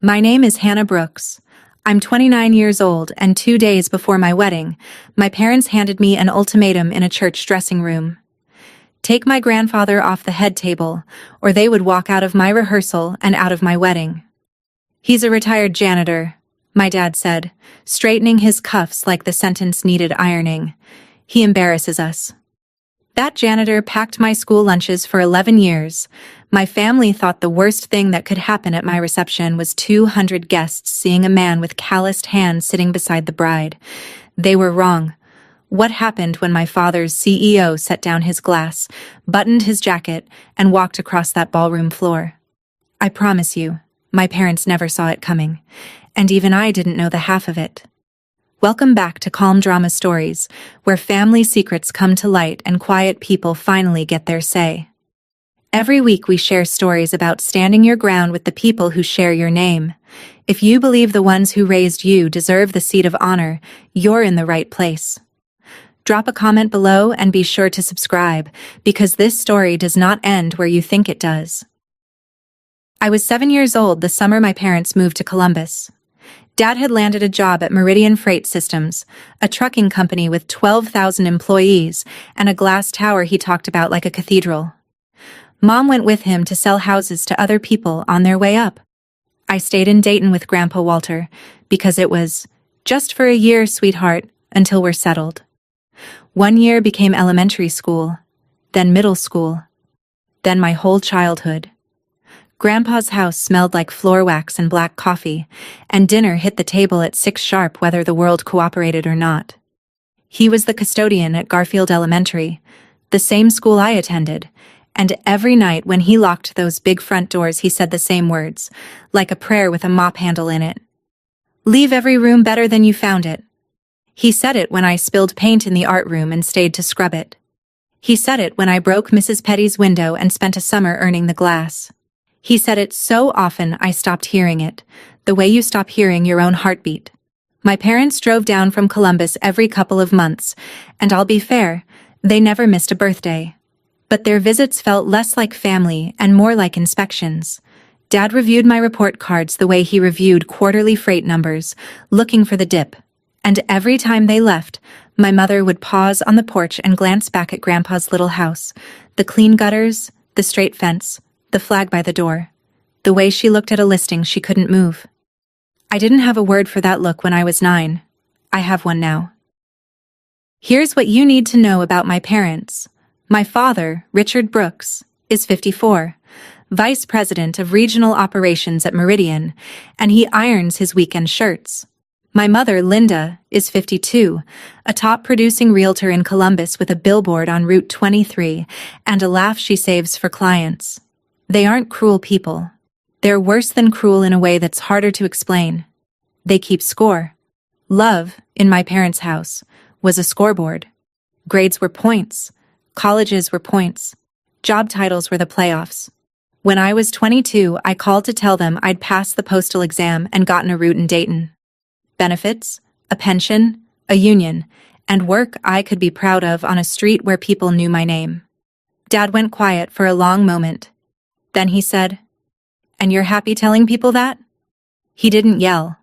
My name is Hannah Brooks. I'm 29 years old, and 2 days before my wedding, my parents handed me an ultimatum in a church dressing room. Take my grandfather off the head table, or they would walk out of my rehearsal and out of my wedding. He's a retired janitor, my dad said, straightening his cuffs like the sentence needed ironing. He embarrasses us. That janitor packed my school lunches for 11 years. My family thought the worst thing that could happen at my reception was 200 guests seeing a man with calloused hands sitting beside the bride. They were wrong. What happened when my father's CEO set down his glass, buttoned his jacket, and walked across that ballroom floor? I promise you, my parents never saw it coming, and even I didn't know the half of it. Welcome back to Calm Drama Stories, where family secrets come to light and quiet people finally get their say. Every week we share stories about standing your ground with the people who share your name. If you believe the ones who raised you deserve the seat of honor, you're in the right place. Drop a comment below and be sure to subscribe, because this story does not end where you think it does. I was 7 years old the summer my parents moved to Columbus. Dad had landed a job at Meridian Freight Systems, a trucking company with 12,000 employees and a glass tower he talked about like a cathedral. Mom went with him to sell houses to other people on their way up. I stayed in Dayton with Grandpa Walter because it was just for a year, sweetheart, until we're settled. 1 year became elementary school, then middle school, then my whole childhood. Grandpa's house smelled like floor wax and black coffee, and dinner hit the table at 6 sharp whether the world cooperated or not. He was the custodian at Garfield Elementary, the same school I attended, and every night when he locked those big front doors he said the same words, like a prayer with a mop handle in it. Leave every room better than you found it. He said it when I spilled paint in the art room and stayed to scrub it. He said it when I broke Mrs. Petty's window and spent a summer earning the glass. He said it so often I stopped hearing it, the way you stop hearing your own heartbeat. My parents drove down from Columbus every couple of months, and I'll be fair, they never missed a birthday. But their visits felt less like family and more like inspections. Dad reviewed my report cards the way he reviewed quarterly freight numbers, looking for the dip. And every time they left, my mother would pause on the porch and glance back at Grandpa's little house, the clean gutters, the straight fence, the flag by the door. The way she looked at a listing she couldn't move. I didn't have a word for that look when I was 9. I have one now. Here's what you need to know about my parents. My father, Richard Brooks, is 54, Vice President of Regional Operations at Meridian, and he irons his weekend shirts. My mother, Linda, is 52, a top-producing realtor in Columbus with a billboard on Route 23 and a laugh she saves for clients. They aren't cruel people. They're worse than cruel in a way that's harder to explain. They keep score. Love, in my parents' house, was a scoreboard. Grades were points. Colleges were points. Job titles were the playoffs. When I was 22, I called to tell them I'd passed the postal exam and gotten a route in Dayton. Benefits, a pension, a union, and work I could be proud of on a street where people knew my name. Dad went quiet for a long moment. Then he said, "And you're happy telling people that?" He didn't yell.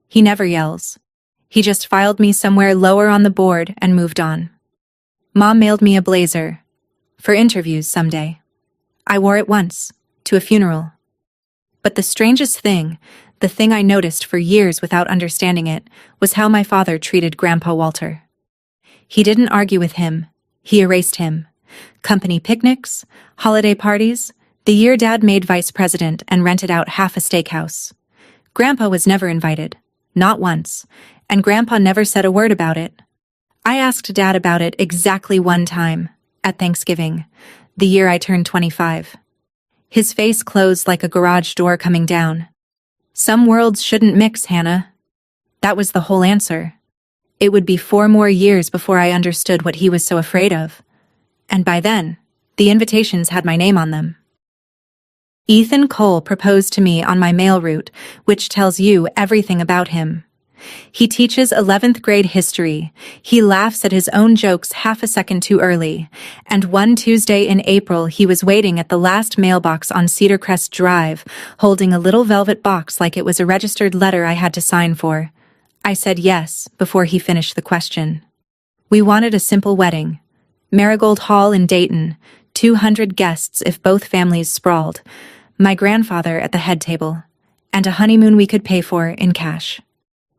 He never yells. He just filed me somewhere lower on the board and moved on. Mom mailed me a blazer. For interviews someday. I wore it once, to a funeral. But the strangest thing, the thing I noticed for years without understanding it, was how my father treated Grandpa Walter. He didn't argue with him. He erased him. Company picnics, holiday parties, the year Dad made vice president and rented out half a steakhouse. Grandpa was never invited, not once, and Grandpa never said a word about it. I asked Dad about it exactly one time, at Thanksgiving, the year I turned 25. His face closed like a garage door coming down. Some worlds shouldn't mix, Hannah. That was the whole answer. It would be 4 more years before I understood what he was so afraid of. And by then, the invitations had my name on them. Ethan Cole proposed to me on my mail route, which tells you everything about him. He teaches 11th grade history. He laughs at his own jokes half a second too early. And one Tuesday in April, he was waiting at the last mailbox on Cedar Crest Drive, holding a little velvet box like it was a registered letter I had to sign for. I said yes before he finished the question. We wanted a simple wedding. Marigold Hall in Dayton, 200 guests if both families sprawled, my grandfather at the head table, and a honeymoon we could pay for in cash.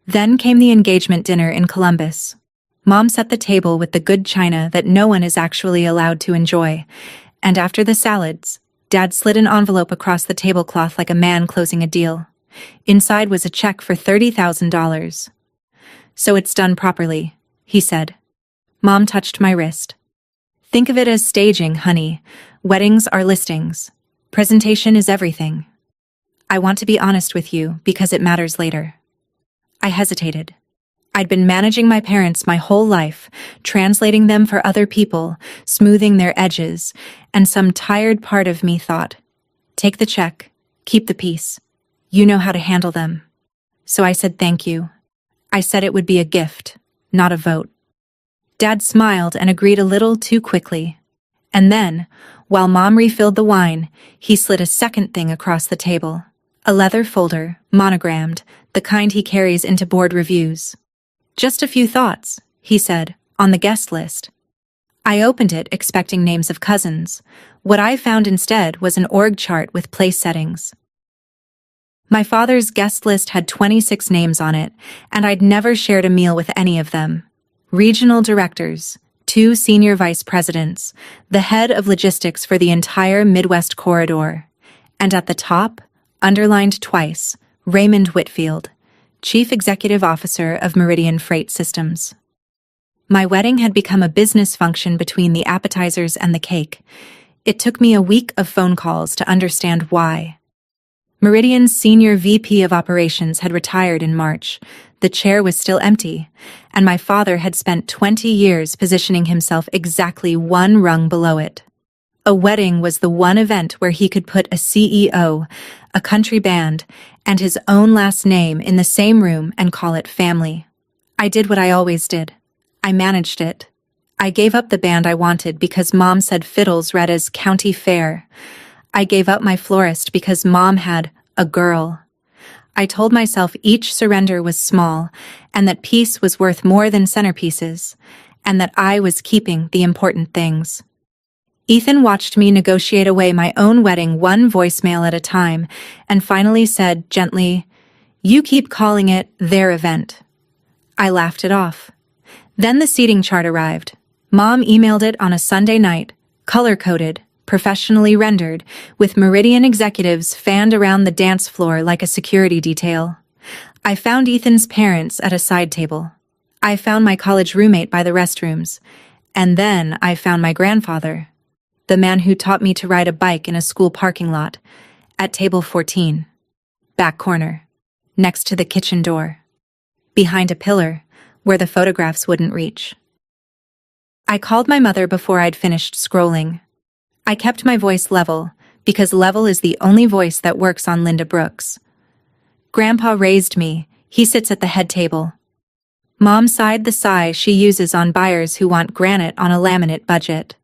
Then came the engagement dinner in Columbus. Mom set the table with the good china that no one is actually allowed to enjoy, and after the salads, Dad slid an envelope across the tablecloth like a man closing a deal. Inside was a check for $30,000. So it's done properly, he said. Mom touched my wrist. Think of it as staging, honey. Weddings are listings. Presentation is everything. I want to be honest with you because it matters later. I hesitated. I'd been managing my parents my whole life, translating them for other people, smoothing their edges, and some tired part of me thought, take the check, keep the peace. You know how to handle them. So I said thank you. I said it would be a gift, not a vote. Dad smiled and agreed a little too quickly. And then, while Mom refilled the wine, he slid a second thing across the table. A leather folder, monogrammed, the kind he carries into board reviews. Just a few thoughts, he said, on the guest list. I opened it expecting names of cousins. What I found instead was an org chart with place settings. My father's guest list had 26 names on it, and I'd never shared a meal with any of them. Regional directors, 2 senior vice presidents, the head of logistics for the entire Midwest corridor, and at the top, underlined twice, Raymond Whitfield, Chief Executive Officer of Meridian Freight Systems. My wedding had become a business function between the appetizers and the cake. It took me a week of phone calls to understand why. Meridian's senior VP of operations had retired in March. The chair was still empty, and my father had spent 20 years positioning himself exactly one rung below it. A wedding was the one event where he could put a CEO, a country band, and his own last name in the same room and call it family. I did what I always did. I managed it. I gave up the band I wanted because Mom said fiddles read as county fair. I gave up my florist because Mom had a girl. I told myself each surrender was small, and that peace was worth more than centerpieces, and that I was keeping the important things. Ethan watched me negotiate away my own wedding one voicemail at a time, and finally said gently, "You keep calling it their event." I laughed it off. Then the seating chart arrived. Mom emailed it on a Sunday night, color-coded, professionally rendered, with Meridian executives fanned around the dance floor like a security detail. I found Ethan's parents at a side table. I found my college roommate by the restrooms. And then I found my grandfather, the man who taught me to ride a bike in a school parking lot, at table 14. Back corner, next to the kitchen door. Behind a pillar, where the photographs wouldn't reach. I called my mother before I'd finished scrolling. I kept my voice level, because level is the only voice that works on Linda Brooks. Grandpa raised me. He sits at the head table. Mom sighed the sigh she uses on buyers who want granite on a laminate budget.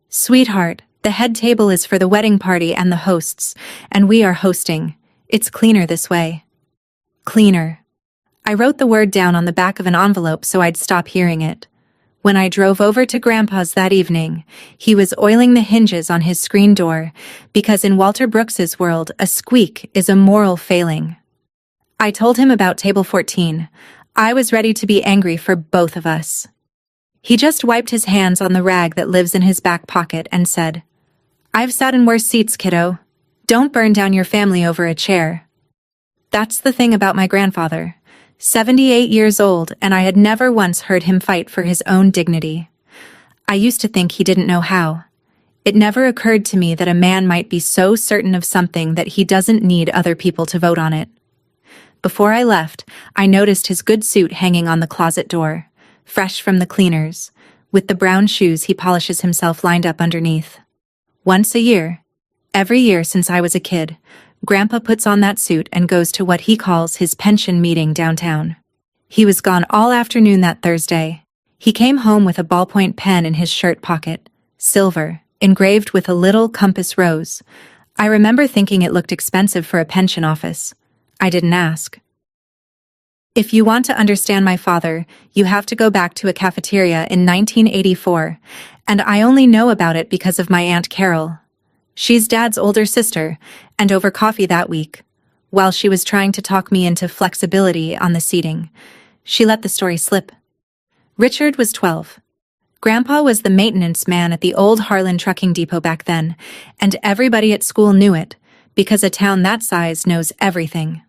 Sweetheart, the head table is for the wedding party and the hosts, and we are hosting. It's cleaner this way. Cleaner. I wrote the word down on the back of an envelope so I'd stop hearing it. When I drove over to Grandpa's that evening, he was oiling the hinges on his screen door, because in Walter Brooks's world, a squeak is a moral failing. I told him about table 14. I was ready to be angry for both of us. He just wiped his hands on the rag that lives in his back pocket and said, "I've sat in worse seats, kiddo. Don't burn down your family over a chair." That's the thing about my grandfather. 78 years old, and I had never once heard him fight for his own dignity. I used to think he didn't know how. It never occurred to me that a man might be so certain of something that he doesn't need other people to vote on it. Before I left, I noticed his good suit hanging on the closet door, fresh from the cleaners, with the brown shoes he polishes himself lined up underneath. Once a year, every year since I was a kid, Grandpa puts on that suit and goes to what he calls his pension meeting downtown. He was gone all afternoon that Thursday. He came home with a ballpoint pen in his shirt pocket, silver, engraved with a little compass rose. I remember thinking it looked expensive for a pension office. I didn't ask. If you want to understand my father, you have to go back to a cafeteria in 1984, and I only know about it because of my Aunt Carol. She's Dad's older sister, and over coffee that week, while she was trying to talk me into flexibility on the seating, she let the story slip. Richard was 12. Grandpa was the maintenance man at the old Harlan trucking depot back then, and everybody at school knew it, because a town that size knows everything.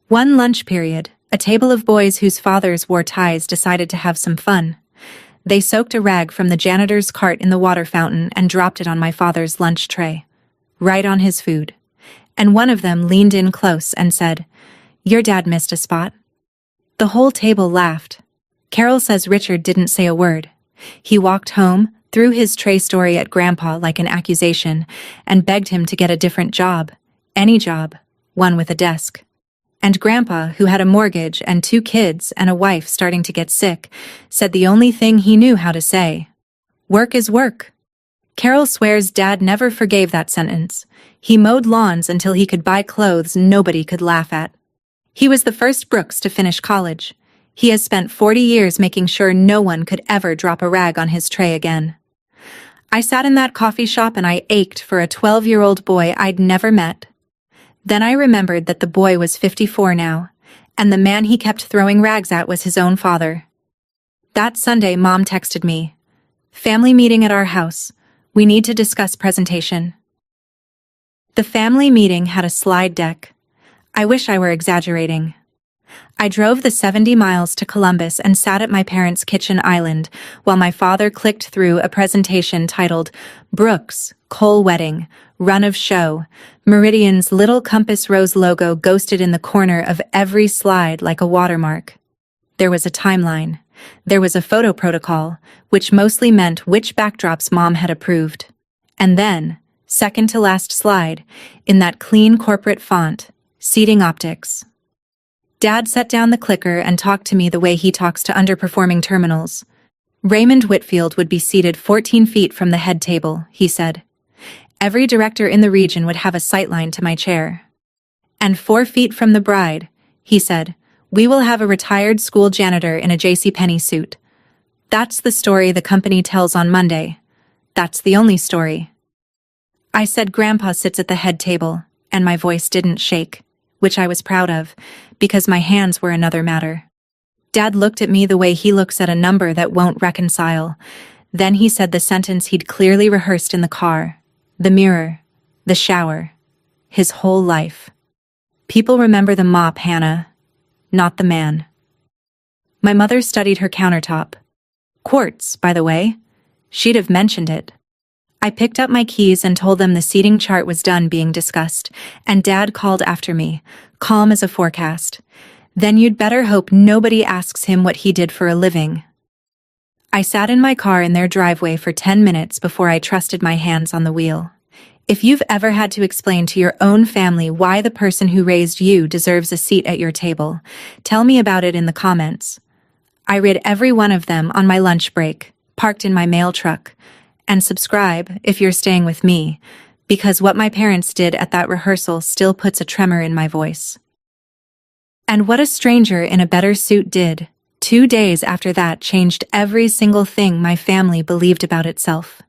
One lunch period, a table of boys whose fathers wore ties decided to have some fun. They soaked a rag from the janitor's cart in the water fountain and dropped it on my father's lunch tray, right on his food. And one of them leaned in close and said, "Your dad missed a spot." The whole table laughed. Carol says Richard didn't say a word. He walked home, threw his tray story at Grandpa like an accusation, and begged him to get a different job. Any job, one with a desk. And Grandpa, who had a mortgage and 2 kids and a wife starting to get sick, said the only thing he knew how to say. Work is work. Carol swears Dad never forgave that sentence. He mowed lawns until he could buy clothes nobody could laugh at. He was the first Brooks to finish college. He has spent 40 years making sure no one could ever drop a rag on his tray again. I sat in that coffee shop and I ached for a 12-year-old boy I'd never met. Then I remembered that the boy was 54 now, and the man he kept throwing rags at was his own father. That Sunday, Mom texted me, "Family meeting at our house. We need to discuss presentation." The family meeting had a slide deck. I wish I were exaggerating. I drove the 70 miles to Columbus and sat at my parents' kitchen island while my father clicked through a presentation titled Brooks, Cole Wedding, Run of Show. Meridian's little compass rose logo ghosted in the corner of every slide like a watermark. There was a timeline. There was a photo protocol, which mostly meant which backdrops Mom had approved. And then, second to last slide, in that clean corporate font, seating optics. Dad set down the clicker and talked to me the way he talks to underperforming terminals. Raymond Whitfield would be seated 14 feet from the head table, he said. Every director in the region would have a sightline to my chair. And 4 feet from the bride, he said, we will have a retired school janitor in a JCPenney suit. That's the story the company tells on Monday. That's the only story. I said Grandpa sits at the head table, and my voice didn't shake, which I was proud of, because my hands were another matter. Dad looked at me the way he looks at a number that won't reconcile. Then he said the sentence he'd clearly rehearsed in the car, the mirror, the shower, his whole life. People remember the mop, Hannah, not the man. My mother studied her countertop. Quartz, by the way. She'd have mentioned it. I picked up my keys and told them the seating chart was done being discussed, and Dad called after me, calm as a forecast. Then you'd better hope nobody asks him what he did for a living. I sat in my car in their driveway for 10 minutes before I trusted my hands on the wheel. If you've ever had to explain to your own family why the person who raised you deserves a seat at your table, tell me about it in the comments. I read every one of them on my lunch break, parked in my mail truck. And subscribe if you're staying with me, because what my parents did at that rehearsal still puts a tremor in my voice. And what a stranger in a better suit did, 2 days after that, changed every single thing my family believed about itself.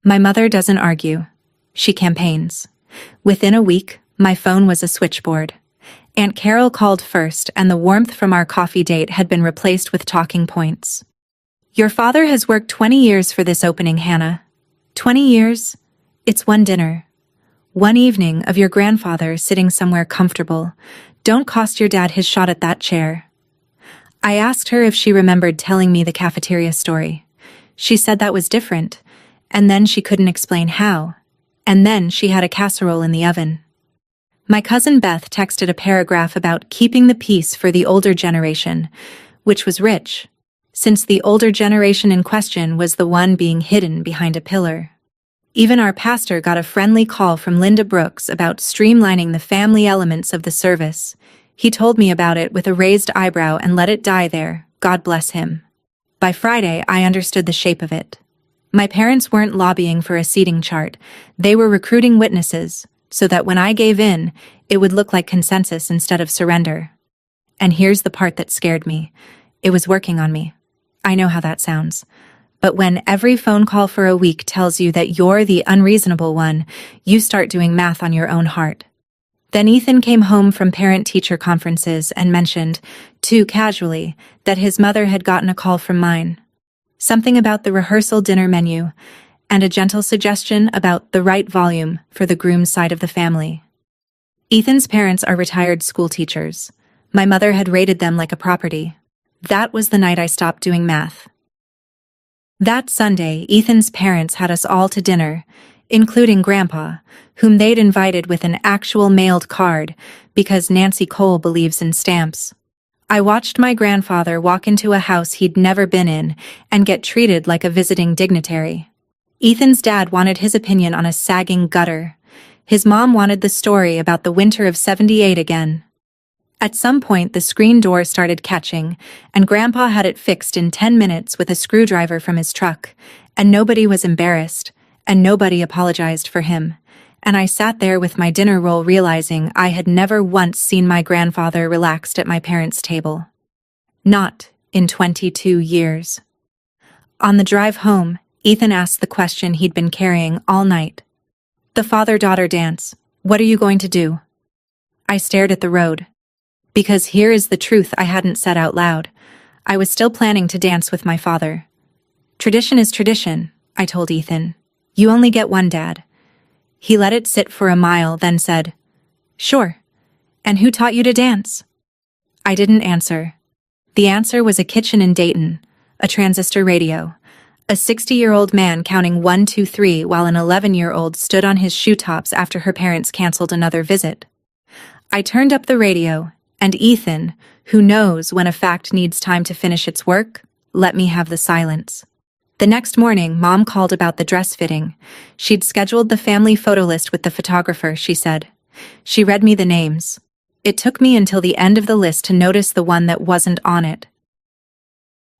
My mother doesn't argue. She campaigns. Within a week, my phone was a switchboard. Aunt Carol called first, and the warmth from our coffee date had been replaced with talking points. Your father has worked 20 years for this opening, Hannah. 20 years? It's one dinner. One evening of your grandfather sitting somewhere comfortable. Don't cost your dad his shot at that chair. I asked her if she remembered telling me the cafeteria story. She said that was different, and then she couldn't explain how. And then she had a casserole in the oven. My cousin Beth texted a paragraph about keeping the peace for the older generation, which was rich, since the older generation in question was the one being hidden behind a pillar. Even our pastor got a friendly call from Linda Brooks about streamlining the family elements of the service. He told me about it with a raised eyebrow and let it die there, God bless him. By Friday, I understood the shape of it. My parents weren't lobbying for a seating chart. They were recruiting witnesses, so that when I gave in, it would look like consensus instead of surrender. And here's the part that scared me. It was working on me. I know how that sounds. But when every phone call for a week tells you that you're the unreasonable one, you start doing math on your own heart. Then Ethan came home from parent-teacher conferences and mentioned, too casually, that his mother had gotten a call from mine. Something about the rehearsal dinner menu, and a gentle suggestion about the right volume for the groom's side of the family. Ethan's parents are retired school teachers. My mother had rated them like a property. That was the night I stopped doing math. That Sunday, Ethan's parents had us all to dinner, including Grandpa, whom they'd invited with an actual mailed card because Nancy Cole believes in stamps. I watched my grandfather walk into a house he'd never been in and get treated like a visiting dignitary. Ethan's dad wanted his opinion on a sagging gutter. His mom wanted the story about the winter of '78 again. At some point, the screen door started catching, and Grandpa had it fixed in 10 minutes with a screwdriver from his truck, and nobody was embarrassed, and nobody apologized for him. And I sat there with my dinner roll realizing I had never once seen my grandfather relaxed at my parents' table. Not in 22 years. On the drive home, Ethan asked the question he'd been carrying all night. The father-daughter dance. What are you going to do? I stared at the road. Because here is the truth I hadn't said out loud. I was still planning to dance with my father. Tradition is tradition, I told Ethan. You only get one dad. He let it sit for a mile, then said, Sure. And who taught you to dance? I didn't answer. The answer was a kitchen in Dayton, a transistor radio, a 60-year-old man counting 1, 2, 3 while an 11-year-old stood on his shoe tops after her parents canceled another visit. I turned up the radio, and Ethan, who knows when a fact needs time to finish its work, let me have the silence. The next morning, Mom called about the dress fitting. She'd scheduled the family photo list with the photographer, she said. She read me the names. It took me until the end of the list to notice the one that wasn't on it.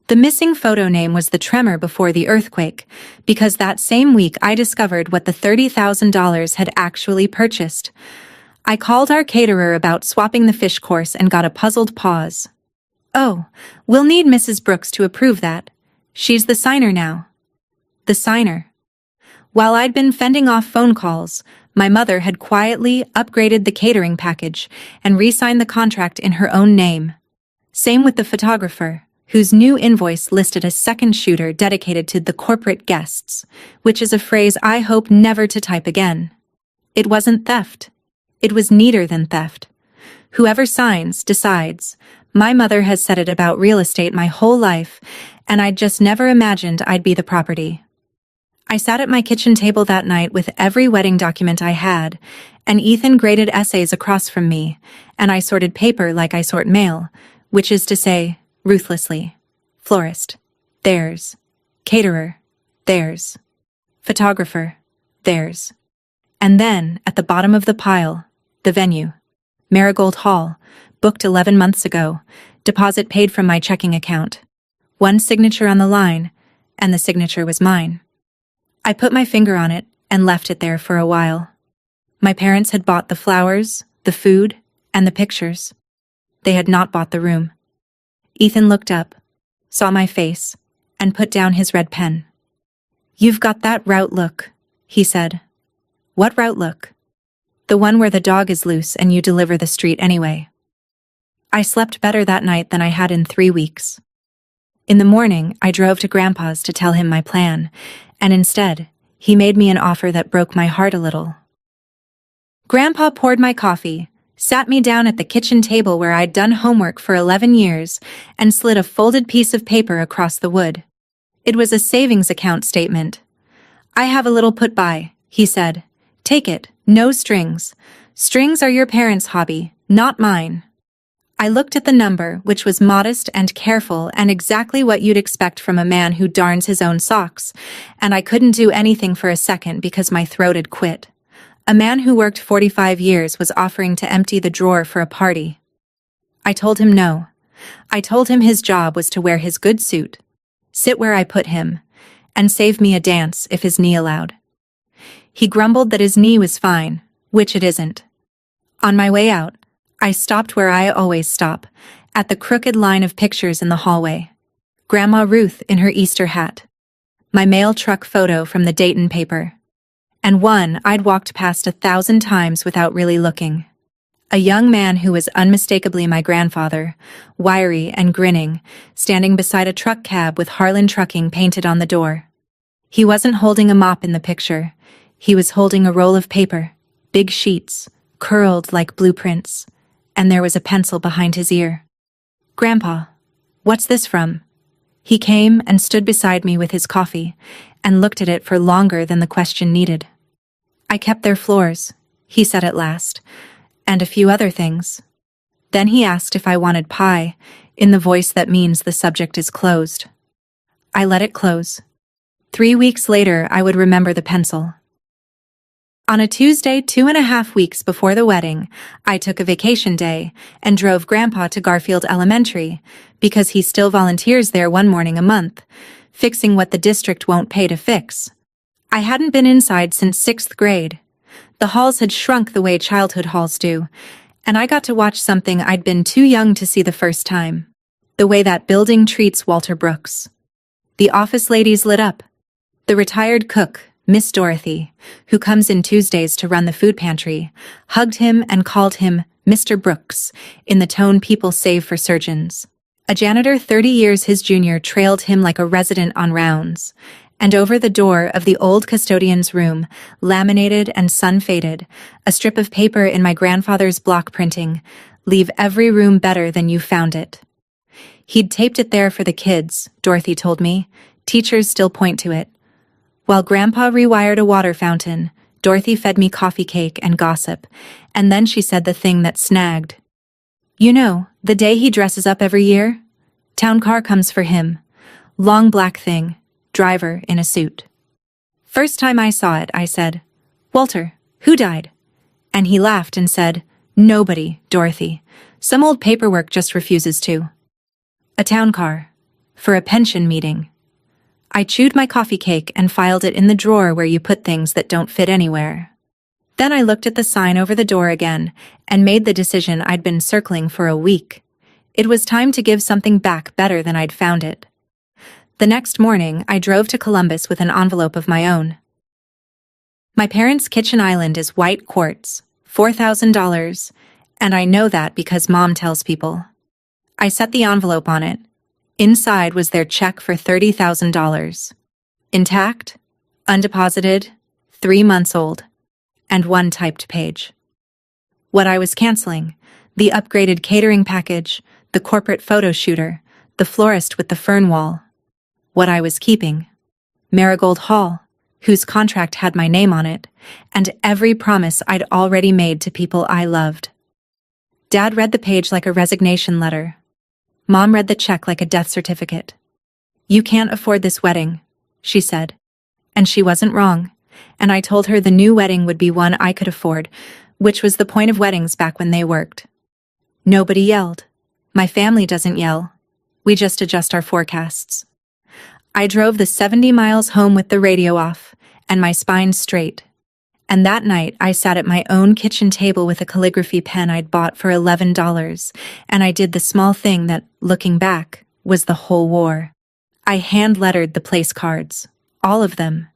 The missing photo name was the tremor before the earthquake, because that same week I discovered what the $30,000 had actually purchased. I called our caterer about swapping the fish course and got a puzzled pause. Oh, we'll need Mrs. Brooks to approve that. She's the signer now. The signer. While I'd been fending off phone calls, my mother had quietly upgraded the catering package and re-signed the contract in her own name. Same with the photographer, whose new invoice listed a second shooter dedicated to the corporate guests, which is a phrase I hope never to type again. It wasn't theft. It was neater than theft. Whoever signs, decides. My mother has said it about real estate my whole life, and I'd just never imagined I'd be the property. I sat at my kitchen table that night with every wedding document I had, and Ethan graded essays across from me, and I sorted paper like I sort mail, which is to say, ruthlessly. Florist, theirs. Caterer, theirs. Photographer, theirs. And then, at the bottom of the pile, the venue. Marigold Hall, booked 11 months ago, deposit paid from my checking account. One signature on the line, and the signature was mine. I put my finger on it and left it there for a while. My parents had bought the flowers, the food, and the pictures. They had not bought the room. Ethan looked up, saw my face, and put down his red pen. You've got that route look, he said. What route look? The one where the dog is loose and you deliver the street anyway. I slept better that night than I had in 3 weeks. In the morning, I drove to Grandpa's to tell him my plan, and instead, he made me an offer that broke my heart a little. Grandpa poured my coffee, sat me down at the kitchen table where I'd done homework for 11 years, and slid a folded piece of paper across the wood. It was a savings account statement. I have a little put by, he said. Take it, no strings. Strings are your parents' hobby, not mine. I looked at the number, which was modest and careful and exactly what you'd expect from a man who darns his own socks, and I couldn't do anything for a second because my throat had quit. A man who worked 45 years was offering to empty the drawer for a party. I told him no. I told him his job was to wear his good suit, sit where I put him, and save me a dance if his knee allowed. He grumbled that his knee was fine, which it isn't. On my way out, I stopped where I always stop, at the crooked line of pictures in the hallway. Grandma Ruth in her Easter hat. My mail truck photo from the Dayton paper. And one I'd walked past 1,000 times without really looking. A young man who was unmistakably my grandfather, wiry and grinning, standing beside a truck cab with Harlan Trucking painted on the door. He wasn't holding a mop in the picture. He was holding a roll of paper, big sheets, curled like blueprints, and there was a pencil behind his ear. "Grandpa, what's this from?" He came and stood beside me with his coffee, and looked at it for longer than the question needed. "I kept their floors," he said at last, "and a few other things." Then he asked if I wanted pie, in the voice that means the subject is closed. I let it close. 3 weeks later, I would remember the pencil. On a Tuesday 2.5 weeks before the wedding, I took a vacation day and drove Grandpa to Garfield Elementary, because he still volunteers there one morning a month, fixing what the district won't pay to fix. I hadn't been inside since 6th grade. The halls had shrunk the way childhood halls do, and I got to watch something I'd been too young to see the first time. The way that building treats Walter Brooks. The office ladies lit up. The retired cook, Miss Dorothy, who comes in Tuesdays to run the food pantry, hugged him and called him Mr. Brooks, in the tone people save for surgeons. A janitor 30 years his junior trailed him like a resident on rounds, and over the door of the old custodian's room, laminated and sun-faded, a strip of paper in my grandfather's block printing, "Leave every room better than you found it." He'd taped it there for the kids, Dorothy told me. Teachers still point to it. While Grandpa rewired a water fountain, Dorothy fed me coffee cake and gossip, and then she said the thing that snagged. "You know, the day he dresses up every year? Town car comes for him. Long black thing, driver in a suit." First time I saw it, I said, "Walter, who died?" And he laughed and said, "Nobody, Dorothy. Some old paperwork just refuses to." A town car. For a pension meeting. I chewed my coffee cake and filed it in the drawer where you put things that don't fit anywhere. Then I looked at the sign over the door again and made the decision I'd been circling for a week. It was time to give something back better than I'd found it. The next morning, I drove to Columbus with an envelope of my own. My parents' kitchen island is white quartz, $4,000, and I know that because Mom tells people. I set the envelope on it. Inside was their check for $30,000. Intact, undeposited, 3 months old, and 1 typed page. What I was canceling, the upgraded catering package, the corporate photo shooter, the florist with the fern wall. What I was keeping, Marigold Hall, whose contract had my name on it, and every promise I'd already made to people I loved. Dad read the page like a resignation letter. Mom read the check like a death certificate. "You can't afford this wedding," she said. And she wasn't wrong, and I told her the new wedding would be one I could afford, which was the point of weddings back when they worked. Nobody yelled. My family doesn't yell. We just adjust our forecasts. I drove the 70 miles home with the radio off, and my spine straight. And that night, I sat at my own kitchen table with a calligraphy pen I'd bought for $11, and I did the small thing that, looking back, was the whole war. I hand-lettered the place cards, all of them,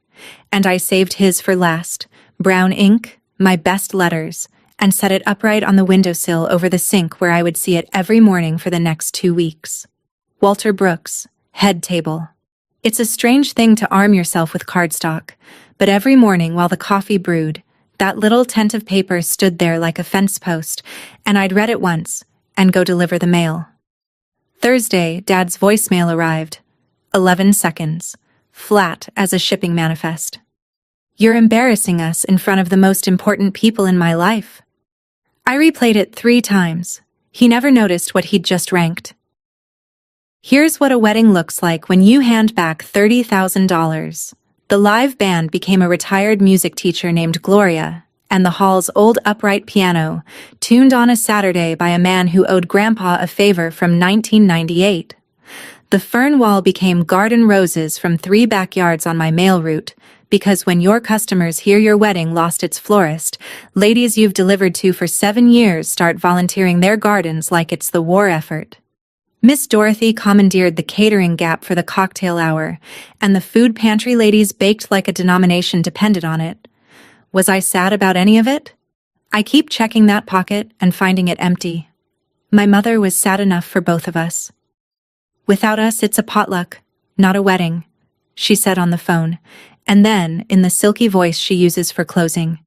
and I saved his for last, brown ink, my best letters, and set it upright on the windowsill over the sink where I would see it every morning for the next 2 weeks. Walter Brooks, head table. It's a strange thing to arm yourself with cardstock, but every morning while the coffee brewed, that little tent of paper stood there like a fence post, and I'd read it once and go deliver the mail. Thursday, Dad's voicemail arrived. 11 seconds, flat as a shipping manifest. "You're embarrassing us in front of the most important people in my life." I replayed it 3 times. He never noticed what he'd just ranked. Here's what a wedding looks like when you hand back $30,000. The live band became a retired music teacher named Gloria, and the hall's old upright piano, tuned on a Saturday by a man who owed Grandpa a favor from 1998. The fern wall became garden roses from 3 backyards on my mail route, because when your customers hear your wedding lost its florist, ladies you've delivered to for 7 years start volunteering their gardens like it's the war effort. Miss Dorothy commandeered the catering gap for the cocktail hour, and the food pantry ladies baked like a denomination depended on it. Was I sad about any of it? I keep checking that pocket and finding it empty. My mother was sad enough for both of us. "Without us, it's a potluck, not a wedding," she said on the phone, and then, in the silky voice she uses for closing,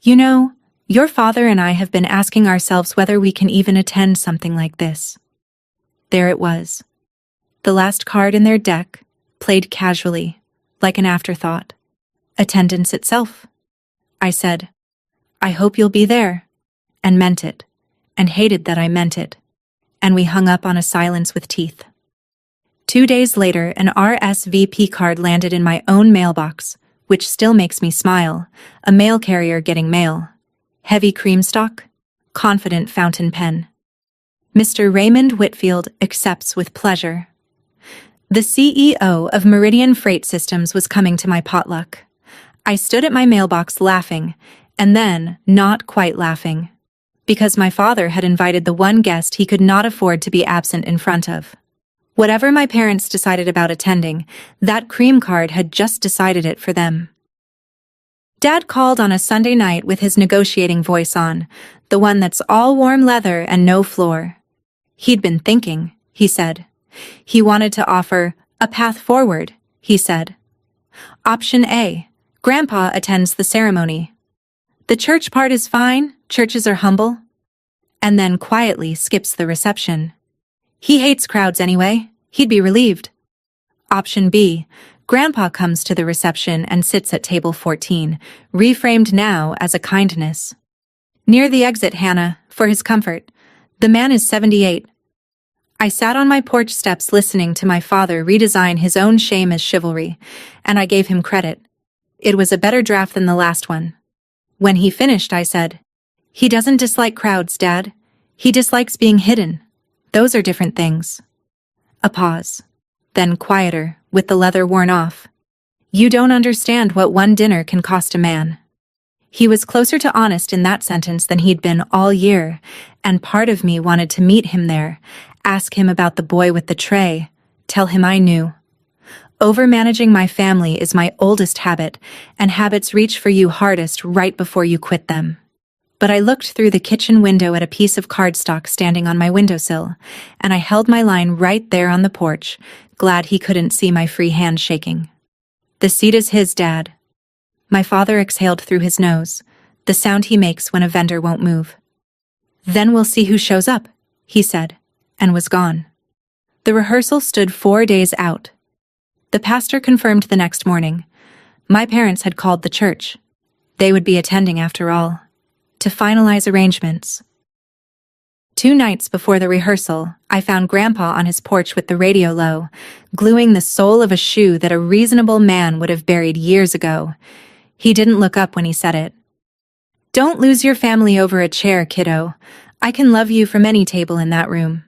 "You know, your father and I have been asking ourselves whether we can even attend something like this." There it was. The last card in their deck, played casually, like an afterthought. Attendance itself. I said, "I hope you'll be there," and meant it, and hated that I meant it, and we hung up on a silence with teeth. 2 days later, an RSVP card landed in my own mailbox, which still makes me smile, a mail carrier getting mail. Heavy cream stock, confident fountain pen. Mr. Raymond Whitfield accepts with pleasure. The CEO of Meridian Freight Systems was coming to my potluck. I stood at my mailbox laughing, and then not quite laughing, because my father had invited the one guest he could not afford to be absent in front of. Whatever my parents decided about attending, that cream card had just decided it for them. Dad called on a Sunday night with his negotiating voice on, the one that's all warm leather and no floor. He'd been thinking, he said. He wanted to offer a path forward, he said. Option A, Grandpa attends the ceremony. The church part is fine, churches are humble. And then quietly skips the reception. He hates crowds anyway, he'd be relieved. Option B, Grandpa comes to the reception and sits at table 14, reframed now as a kindness. Near the exit, Hannah, for his comfort. The man is 78. I sat on my porch steps listening to my father redesign his own shame as chivalry, and I gave him credit. It was a better draft than the last one. When he finished, I said, "He doesn't dislike crowds, Dad. He dislikes being hidden. Those are different things." A pause. Then quieter, with the leather worn off. "You don't understand what one dinner can cost a man." He was closer to honest in that sentence than he'd been all year, and part of me wanted to meet him there, ask him about the boy with the tray, tell him I knew. Overmanaging my family is my oldest habit, and habits reach for you hardest right before you quit them. But I looked through the kitchen window at a piece of cardstock standing on my windowsill, and I held my line right there on the porch, glad he couldn't see my free hand shaking. "The seat is his, Dad." My father exhaled through his nose, the sound he makes when a vendor won't move. "Then we'll see who shows up," he said, and was gone. The rehearsal stood 4 days out. The pastor confirmed the next morning. My parents had called the church. They would be attending after all. To finalize arrangements. 2 nights before the rehearsal, I found Grandpa on his porch with the radio low, gluing the sole of a shoe that a reasonable man would have buried years ago. He didn't look up when he said it. "Don't lose your family over a chair, kiddo. I can love you from any table in that room."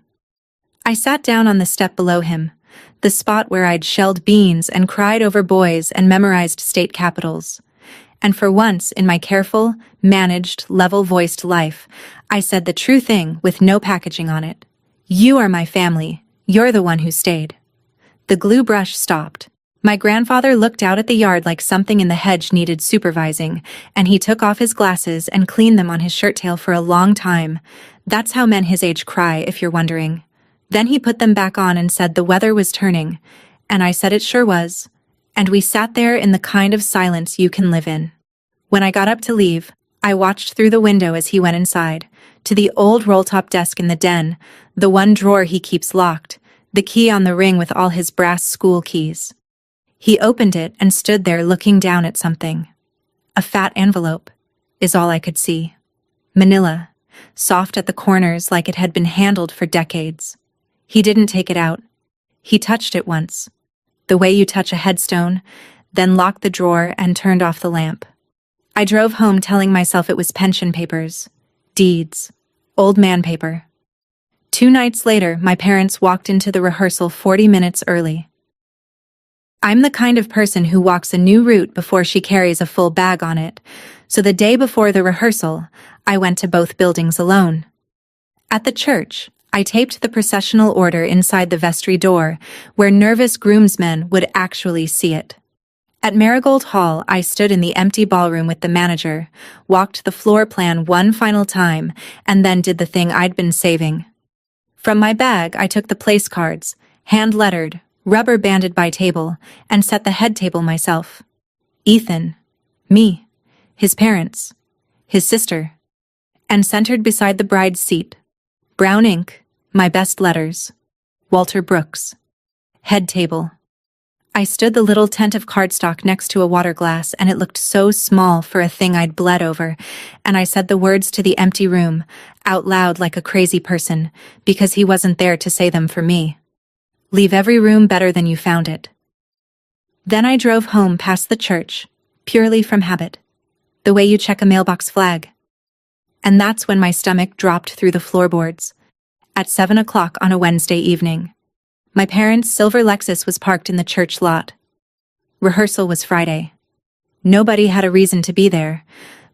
I sat down on the step below him, the spot where I'd shelled beans and cried over boys and memorized state capitals. And for once in my careful, managed, level-voiced life, I said the true thing with no packaging on it. "You are my family. You're the one who stayed." The glue brush stopped. My grandfather looked out at the yard like something in the hedge needed supervising, and he took off his glasses and cleaned them on his shirt tail for a long time. That's how men his age cry, if you're wondering. Then he put them back on and said the weather was turning, and I said it sure was. And we sat there in the kind of silence you can live in. When I got up to leave, I watched through the window as he went inside, to the old roll-top desk in the den, the one drawer he keeps locked, the key on the ring with all his brass school keys. He opened it and stood there looking down at something. A fat envelope, is all I could see. Manila, soft at the corners like it had been handled for decades. He didn't take it out. He touched it once. The way you touch a headstone, then locked the drawer and turned off the lamp. I drove home telling myself it was pension papers, deeds, old man paper. 2 nights later, my parents walked into the rehearsal 40 minutes early. I'm the kind of person who walks a new route before she carries a full bag on it, so the day before the rehearsal, I went to both buildings alone. At the church, I taped the processional order inside the vestry door, where nervous groomsmen would actually see it. At Marigold Hall, I stood in the empty ballroom with the manager, walked the floor plan one final time, and then did the thing I'd been saving. From my bag, I took the place cards, hand-lettered, rubber-banded by table, and set the head table myself. Ethan, me, his parents, his sister, and centered beside the bride's seat, brown ink, my best letters, Walter Brooks. Head table. I stood the little tent of cardstock next to a water glass, and it looked so small for a thing I'd bled over, and I said the words to the empty room, out loud like a crazy person, because he wasn't there to say them for me. Leave every room better than you found it. Then I drove home past the church, purely from habit, the way you check a mailbox flag. And that's when my stomach dropped through the floorboards. At 7 o'clock on a Wednesday evening. My parents' silver Lexus was parked in the church lot. Rehearsal was Friday. Nobody had a reason to be there,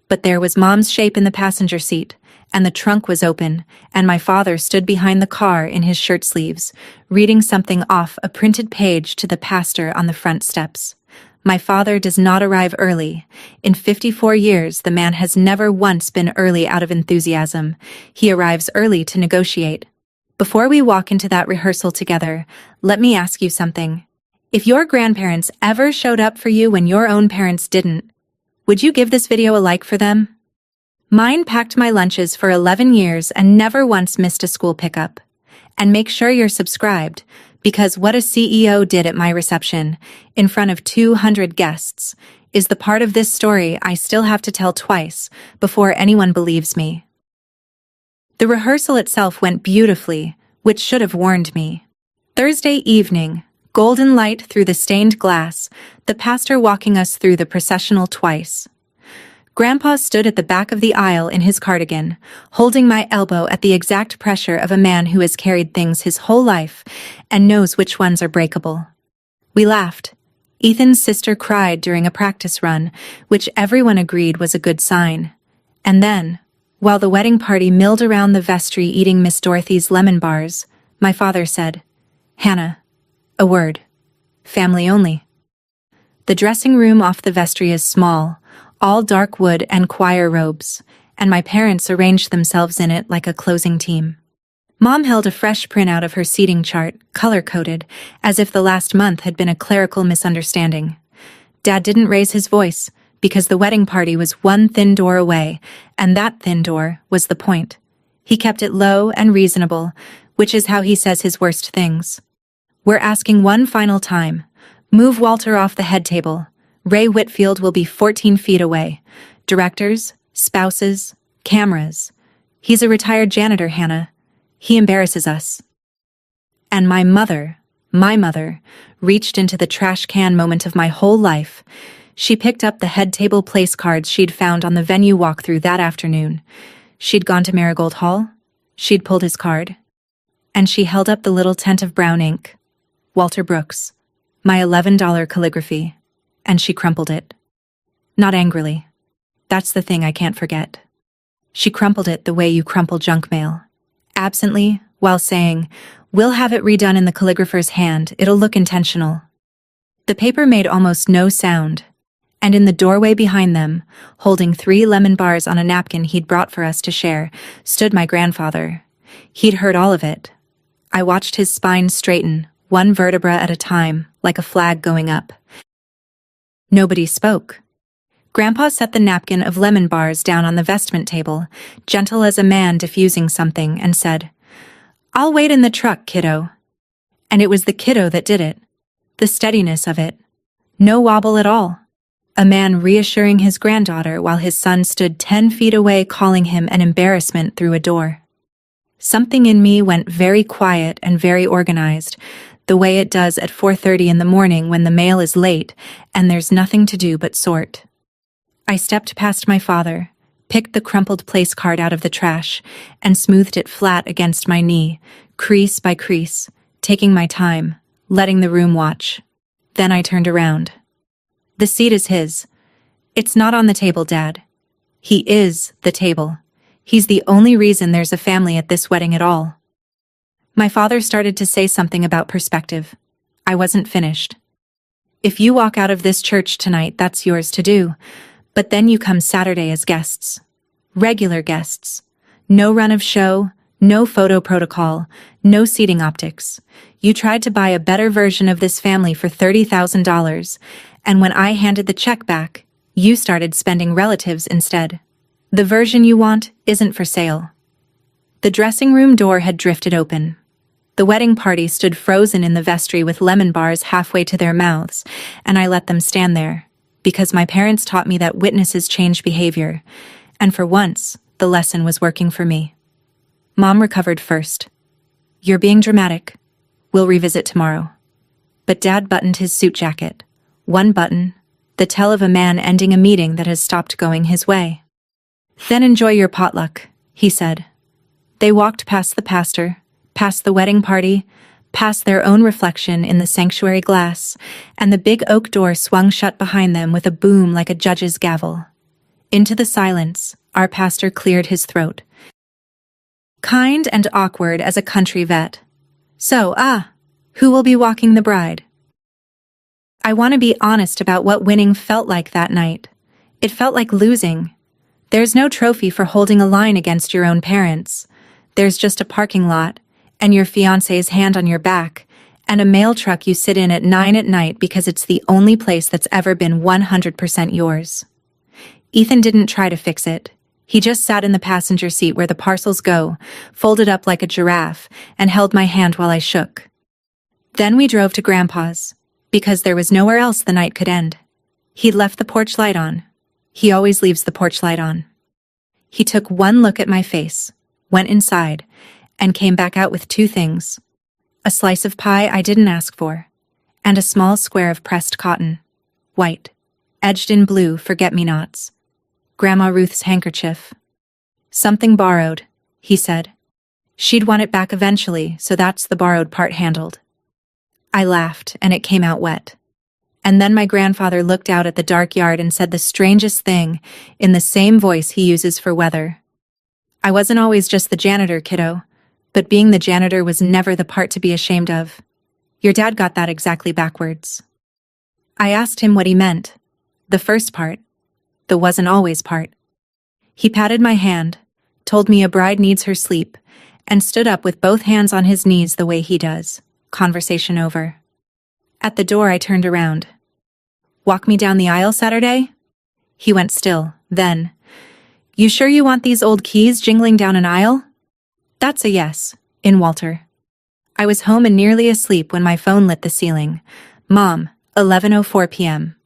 but there was Mom's shape in the passenger seat, and the trunk was open, and my father stood behind the car in his shirt sleeves, reading something off a printed page to the pastor on the front steps. My father does not arrive early. In 54 years, the man has never once been early out of enthusiasm. He arrives early to negotiate. Before we walk into that rehearsal together, let me ask you something. If your grandparents ever showed up for you when your own parents didn't, would you give this video a like for them? Mine packed my lunches for 11 years and never once missed a school pickup. And make sure you're subscribed, because what a CEO did at my reception, in front of 200 guests, is the part of this story I still have to tell twice before anyone believes me. The rehearsal itself went beautifully, which should have warned me. Thursday evening, golden light through the stained glass, the pastor walking us through the processional twice. Grandpa stood at the back of the aisle in his cardigan, holding my elbow at the exact pressure of a man who has carried things his whole life and knows which ones are breakable. We laughed. Ethan's sister cried during a practice run, which everyone agreed was a good sign. And then, while the wedding party milled around the vestry eating Miss Dorothy's lemon bars, my father said, "Hannah, a word. Family only." The dressing room off the vestry is small, all dark wood and choir robes, and my parents arranged themselves in it like a closing team. Mom held a fresh printout of her seating chart, color-coded, as if the last month had been a clerical misunderstanding. Dad didn't raise his voice, because the wedding party was one thin door away, and that thin door was the point. He kept it low and reasonable, which is how he says his worst things. "We're asking one final time. Move Walter off the head table. Ray Whitfield will be 14 feet away. Directors, spouses, cameras. He's a retired janitor, Hannah. He embarrasses us." And my mother, reached into the trash can moment of my whole life. She picked up the head table place cards she'd found on the venue walkthrough that afternoon. She'd gone to Marigold Hall. She'd pulled his card. And she held up the little tent of brown ink. Walter Brooks. My $11 calligraphy. And she crumpled it. Not angrily. That's the thing I can't forget. She crumpled it the way you crumple junk mail. Absently, while saying, "We'll have it redone in the calligrapher's hand. It'll look intentional." The paper made almost no sound. And in the doorway behind them, holding 3 lemon bars on a napkin he'd brought for us to share, stood my grandfather. He'd heard all of it. I watched his spine straighten, one vertebra at a time, like a flag going up. Nobody spoke. Grandpa set the napkin of lemon bars down on the vestment table, gentle as a man diffusing something, and said, "I'll wait in the truck, kiddo." And it was the kiddo that did it. The steadiness of it. No wobble at all. A man reassuring his granddaughter while his son stood 10 feet away calling him an embarrassment through a door. Something in me went very quiet and very organized, the way it does at 4:30 in the morning when the mail is late and there's nothing to do but sort. I stepped past my father, picked the crumpled place card out of the trash, and smoothed it flat against my knee, crease by crease, taking my time, letting the room watch. Then I turned around. The seat is his. It's not on the table, Dad. He is the table. He's the only reason there's a family at this wedding at all. My father started to say something about perspective. I wasn't finished. If you walk out of this church tonight, that's yours to do. But then you come Saturday as guests. Regular guests. No run of show, no photo protocol, no seating optics. You tried to buy a better version of this family for $30,000, and when I handed the check back, you started spending relatives instead. The version you want isn't for sale. The dressing room door had drifted open. The wedding party stood frozen in the vestry with lemon bars halfway to their mouths, and I let them stand there, because my parents taught me that witnesses change behavior, and for once, the lesson was working for me. Mom recovered first. You're being dramatic. We'll revisit tomorrow. But Dad buttoned his suit jacket. One button, the tell of a man ending a meeting that has stopped going his way. Then enjoy your potluck, he said. They walked past the pastor, past the wedding party, past their own reflection in the sanctuary glass, and the big oak door swung shut behind them with a boom like a judge's gavel. Into the silence, our pastor cleared his throat. Kind and awkward as a country vet. So, who will be walking the bride? I want to be honest about what winning felt like that night. It felt like losing. There's no trophy for holding a line against your own parents. There's just a parking lot, and your fiancé's hand on your back, and a mail truck you sit in at 9 at night because it's the only place that's ever been 100% yours. Ethan didn't try to fix it. He just sat in the passenger seat where the parcels go, folded up like a giraffe, and held my hand while I shook. Then we drove to Grandpa's, because there was nowhere else the night could end. He'd left the porch light on. He always leaves the porch light on. He took one look at my face, went inside, and came back out with two things. A slice of pie I didn't ask for, and a small square of pressed cotton. White, edged in blue forget-me-nots. Grandma Ruth's handkerchief. Something borrowed, he said. She'd want it back eventually, so that's the borrowed part handled. I laughed, and it came out wet. And then my grandfather looked out at the dark yard and said the strangest thing, in the same voice he uses for weather. I wasn't always just the janitor, kiddo, but being the janitor was never the part to be ashamed of. Your dad got that exactly backwards. I asked him what he meant. The first part. The wasn't always part. He patted my hand, told me a bride needs her sleep, and stood up with both hands on his knees the way he does. Conversation over. At the door I turned around. Walk me down the aisle Saturday? He went still, then. You sure you want these old keys jingling down an aisle? That's a yes, in Walter. I was home and nearly asleep when my phone lit the ceiling. Mom, 11:04 p.m.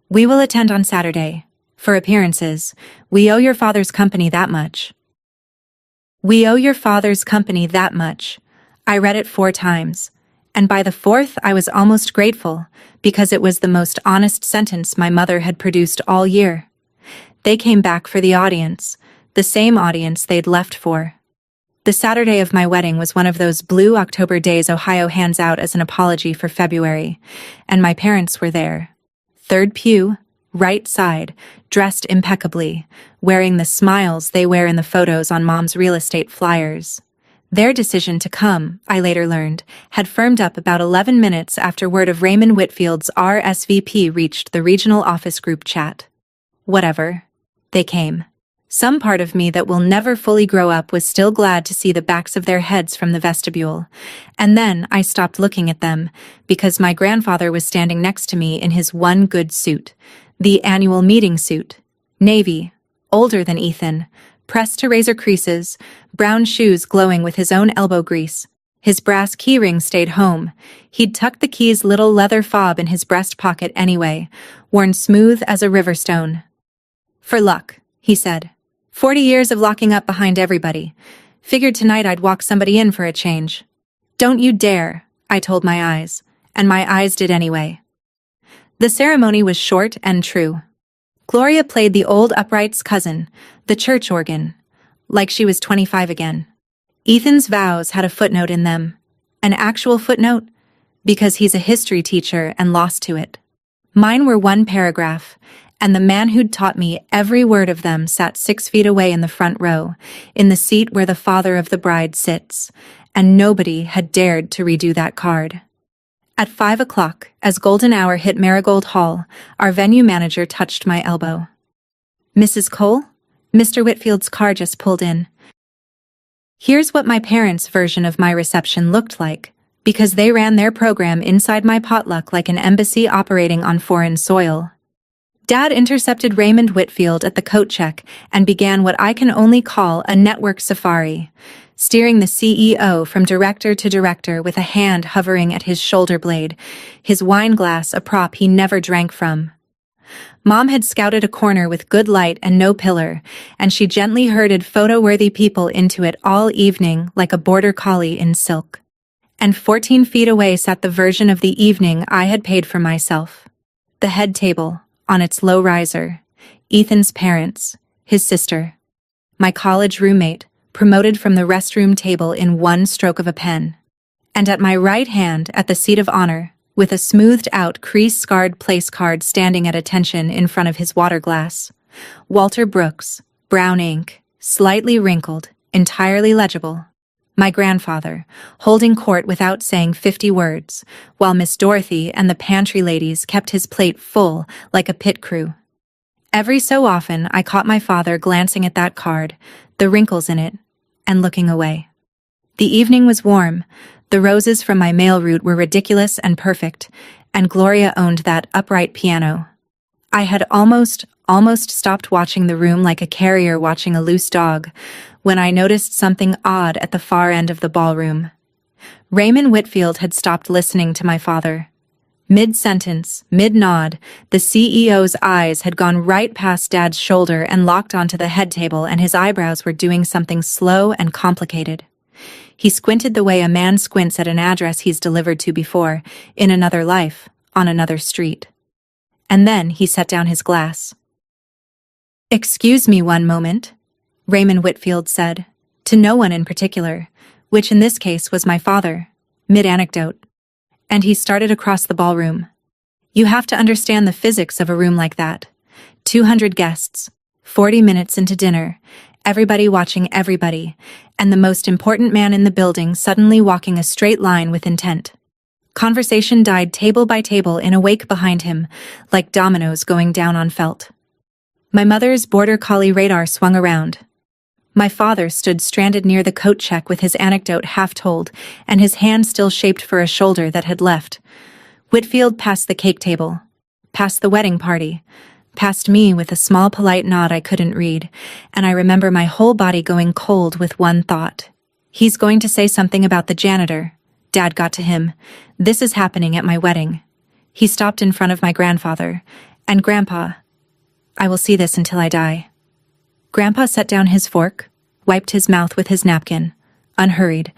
We will attend on Saturday. For appearances, we owe your father's company that much. We owe your father's company that much. I read it 4 times, and by the 4th I was almost grateful, because it was the most honest sentence my mother had produced all year. They came back for the audience, the same audience they'd left for. The Saturday of my wedding was one of those blue October days Ohio hands out as an apology for February, and my parents were there. 3rd pew, right side, dressed impeccably, wearing the smiles they wear in the photos on Mom's real estate flyers. Their decision to come, I later learned, had firmed up about 11 minutes after word of Raymond Whitfield's RSVP reached the regional office group chat. Whatever. They came. Some part of me that will never fully grow up was still glad to see the backs of their heads from the vestibule, and then I stopped looking at them, because my grandfather was standing next to me in his one good suit, the annual meeting suit, navy, older than Ethan, pressed to razor creases, brown shoes glowing with his own elbow grease. His brass keyring stayed home. He'd tucked the key's little leather fob in his breast pocket anyway, worn smooth as a river stone. For luck, he said. 40 years of locking up behind everybody. Figured tonight I'd walk somebody in for a change. Don't you dare, I told my eyes, and my eyes did anyway. The ceremony was short and true. Gloria played the old upright's cousin, the church organ, like she was 25 again. Ethan's vows had a footnote in them. An actual footnote, because he's a history teacher and lost to it. Mine were one paragraph, and the man who'd taught me every word of them sat 6 feet away in the front row, in the seat where the father of the bride sits, and nobody had dared to redo that card. At 5 o'clock, as golden hour hit Marigold Hall, our venue manager touched my elbow. "Mrs. Cole? Mr. Whitfield's car just pulled in." Here's what my parents' version of my reception looked like, because they ran their program inside my potluck like an embassy operating on foreign soil. Dad intercepted Raymond Whitfield at the coat check and began what I can only call a network safari, steering the CEO from director to director with a hand hovering at his shoulder blade, his wine glass a prop he never drank from. Mom had scouted a corner with good light and no pillar, and she gently herded photo-worthy people into it all evening like a border collie in silk. And 14 feet away sat the version of the evening I had paid for myself. The head table, on its low riser, Ethan's parents, his sister, my college roommate, promoted from the restroom table in one stroke of a pen. And at my right hand, at the seat of honor, with a smoothed-out, crease-scarred place card standing at attention in front of his water glass, Walter Brooks, brown ink, slightly wrinkled, entirely legible. My grandfather, holding court without saying 50 words, while Miss Dorothy and the pantry ladies kept his plate full like a pit crew. Every so often I caught my father glancing at that card, the wrinkles in it, and looking away. The evening was warm, the roses from my mail route were ridiculous and perfect, and Gloria owned that upright piano. I had almost stopped watching the room like a carrier watching a loose dog, when I noticed something odd at the far end of the ballroom. Raymond Whitfield had stopped listening to my father. Mid-sentence, mid-nod, the CEO's eyes had gone right past Dad's shoulder and locked onto the head table, and his eyebrows were doing something slow and complicated. He squinted the way a man squints at an address he's delivered to before, in another life, on another street. And then he set down his glass. "Excuse me one moment," Raymond Whitfield said, to no one in particular, which in this case was my father, mid-anecdote. And he started across the ballroom. "You have to understand the physics of a room like that. 200 guests, 40 minutes into dinner, everybody watching everybody, and the most important man in the building suddenly walking a straight line with intent. Conversation died table by table in a wake behind him, like dominoes going down on felt. My mother's border collie radar swung around. My father stood stranded near the coat check with his anecdote half told, and his hand still shaped for a shoulder that had left. Whitfield passed the cake table, past the wedding party, past me with a small polite nod I couldn't read, and I remember my whole body going cold with one thought. He's going to say something about the janitor. Dad got to him. This is happening at my wedding. He stopped in front of my grandfather. And Grandpa. I will see this until I die. Grandpa set down his fork, wiped his mouth with his napkin, unhurried,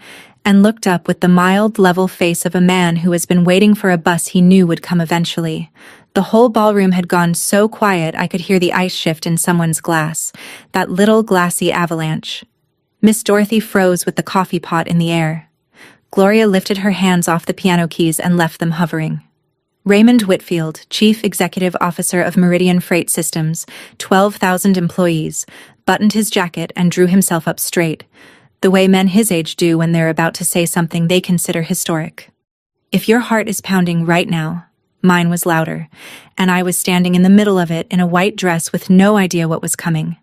and looked up with the mild, level face of a man who has been waiting for a bus he knew would come eventually. The whole ballroom had gone so quiet I could hear the ice shift in someone's glass, that little glassy avalanche. Miss Dorothy froze with the coffee pot in the air. Gloria lifted her hands off the piano keys and left them hovering. Raymond Whitfield, Chief Executive Officer of Meridian Freight Systems, 12,000 employees, buttoned his jacket and drew himself up straight, the way men his age do when they're about to say something they consider historic. If your heart is pounding right now, mine was louder, and I was standing in the middle of it in a white dress with no idea what was coming.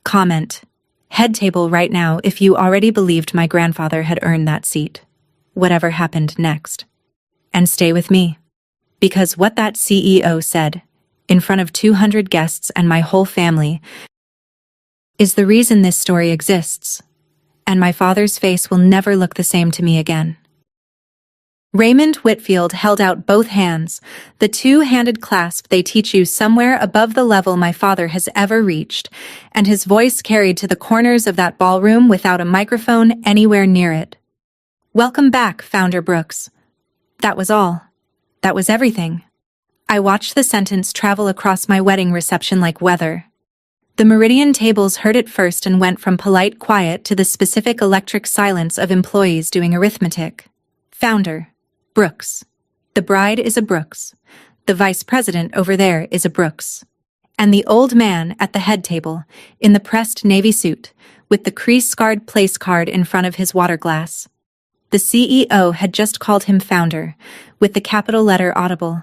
Comment. Head table right now if you already believed my grandfather had earned that seat. Whatever happened next. And stay with me. Because what that CEO said, in front of 200 guests and my whole family, is the reason this story exists, and my father's face will never look the same to me again. Raymond Whitfield held out both hands, the two-handed clasp they teach you somewhere above the level my father has ever reached, and his voice carried to the corners of that ballroom without a microphone anywhere near it. "Welcome back, Founder Brooks." That was all. That was everything. I watched the sentence travel across my wedding reception like weather. The Meridian tables heard it first and went from polite quiet to the specific electric silence of employees doing arithmetic. Founder, Brooks. The bride is a Brooks. The vice president over there is a Brooks. And the old man at the head table, in the pressed navy suit, with the crease-scarred place card in front of his water glass. The CEO had just called him founder, with the capital letter audible.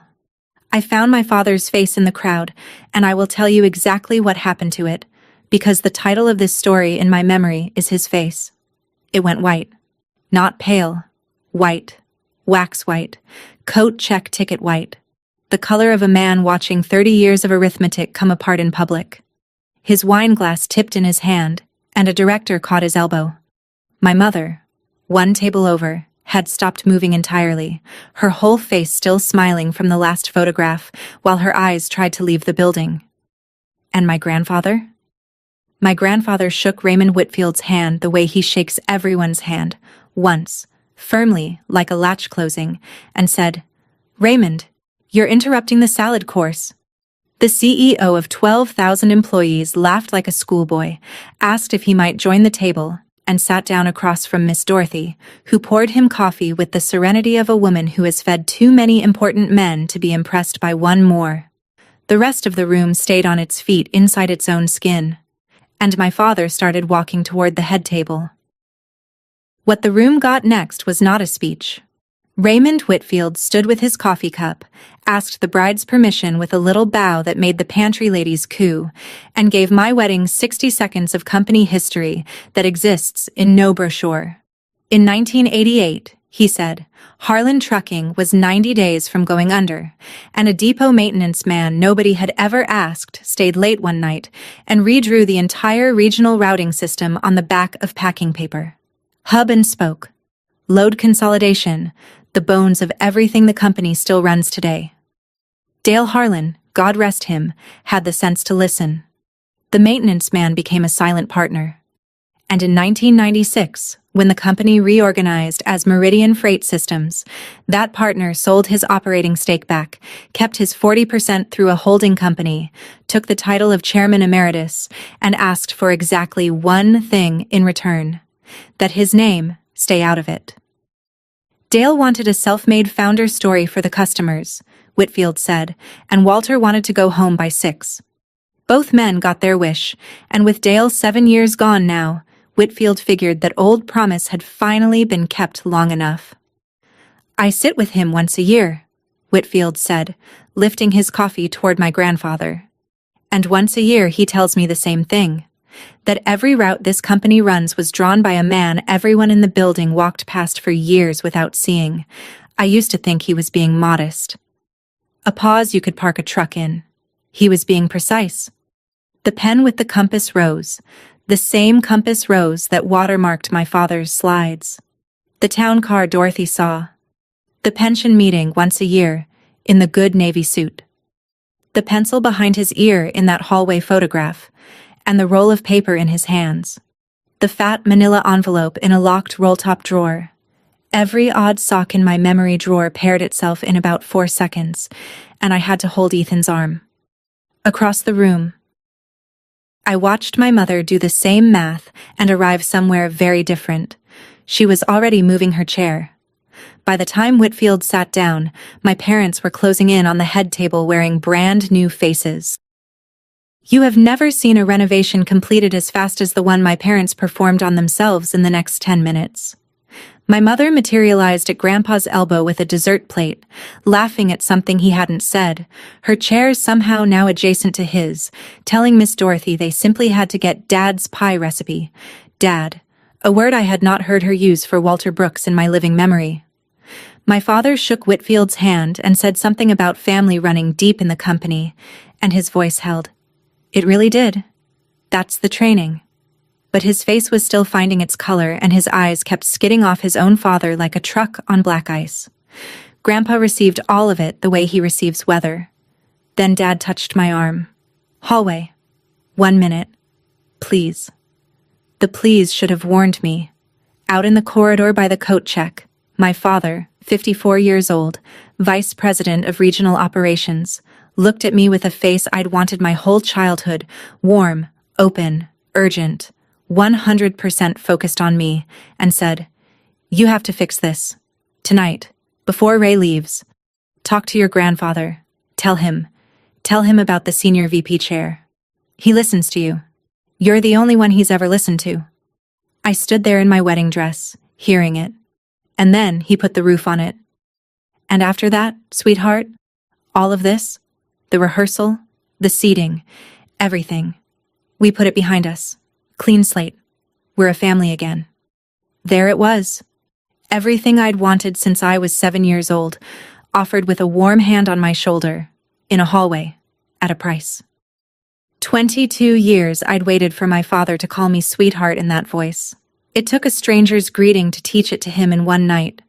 I found my father's face in the crowd, and I will tell you exactly what happened to it, because the title of this story in my memory is his face. It went white. Not pale. White. Wax white. Coat check ticket white. The color of a man watching 30 years of arithmetic come apart in public. His wine glass tipped in his hand, and a director caught his elbow. My mother, one table over, had stopped moving entirely, her whole face still smiling from the last photograph, while her eyes tried to leave the building. And my grandfather? My grandfather shook Raymond Whitfield's hand the way he shakes everyone's hand, once, firmly, like a latch closing, and said, "Raymond, you're interrupting the salad course." The CEO of 12,000 employees laughed like a schoolboy, asked if he might join the table, and sat down across from Miss Dorothy, who poured him coffee with the serenity of a woman who has fed too many important men to be impressed by one more. The rest of the room stayed on its feet inside its own skin, and my father started walking toward the head table. What the room got next was not a speech. Raymond Whitfield stood with his coffee cup, asked the bride's permission with a little bow that made the pantry ladies coo, and gave my wedding 60 seconds of company history that exists in no brochure. In 1988, he said, Harlan Trucking was 90 days from going under, and a depot maintenance man nobody had ever asked stayed late one night and redrew the entire regional routing system on the back of packing paper. Hub and spoke. Load consolidation, the bones of everything the company still runs today. Dale Harlan, God rest him, had the sense to listen. The maintenance man became a silent partner. And in 1996, when the company reorganized as Meridian Freight Systems, that partner sold his operating stake back, kept his 40% through a holding company, took the title of chairman emeritus, and asked for exactly one thing in return: that his name stay out of it. Dale wanted a self-made founder story for the customers, Whitfield said, and Walter wanted to go home by 6. Both men got their wish, and with Dale 7 years gone now, Whitfield figured that old promise had finally been kept long enough. I sit with him once a year, Whitfield said, lifting his coffee toward my grandfather. And once a year he tells me the same thing: that every route this company runs was drawn by a man everyone in the building walked past for years without seeing. I used to think he was being modest. A pause you could park a truck in. He was being precise. The pen with the compass rose, the same compass rose that watermarked my father's slides. The town car Dorothy saw. The pension meeting once a year, in the good navy suit. The pencil behind his ear in that hallway photograph, and the roll of paper in his hands. The fat manila envelope in a locked roll-top drawer. Every odd sock in my memory drawer paired itself in about 4 seconds, and I had to hold Ethan's arm. Across the room, I watched my mother do the same math and arrive somewhere very different. She was already moving her chair. By the time Whitfield sat down, my parents were closing in on the head table wearing brand new faces. You have never seen a renovation completed as fast as the one my parents performed on themselves in the next 10 minutes. My mother materialized at Grandpa's elbow with a dessert plate, laughing at something he hadn't said, her chair somehow now adjacent to his, telling Miss Dorothy they simply had to get Dad's pie recipe. Dad, a word I had not heard her use for Walter Brooks in my living memory. My father shook Whitfield's hand and said something about family running deep in the company, and his voice held. It really did. That's the training. But his face was still finding its color, and his eyes kept skidding off his own father like a truck on black ice. Grandpa received all of it the way he receives weather. Then Dad touched my arm. Hallway. 1 minute. Please. The please should have warned me. Out in the corridor by the coat check, my father, 54 years old, vice president of regional operations, looked at me with a face I'd wanted my whole childhood, warm, open, urgent, 100% focused on me, and said, "You have to fix this. Tonight, before Ray leaves. Talk to your grandfather. Tell him about the senior VP chair. He listens to you. You're the only one he's ever listened to." I stood there in my wedding dress, hearing it. And then he put the roof on it. And after that, sweetheart, all of this, the rehearsal, the seating, everything, we put it behind us. Clean slate. We're a family again. There it was. Everything I'd wanted since I was 7 years old, offered with a warm hand on my shoulder, in a hallway, at a price. 22 years I'd waited for my father to call me sweetheart in that voice. It took a stranger's greeting to teach it to him in one night.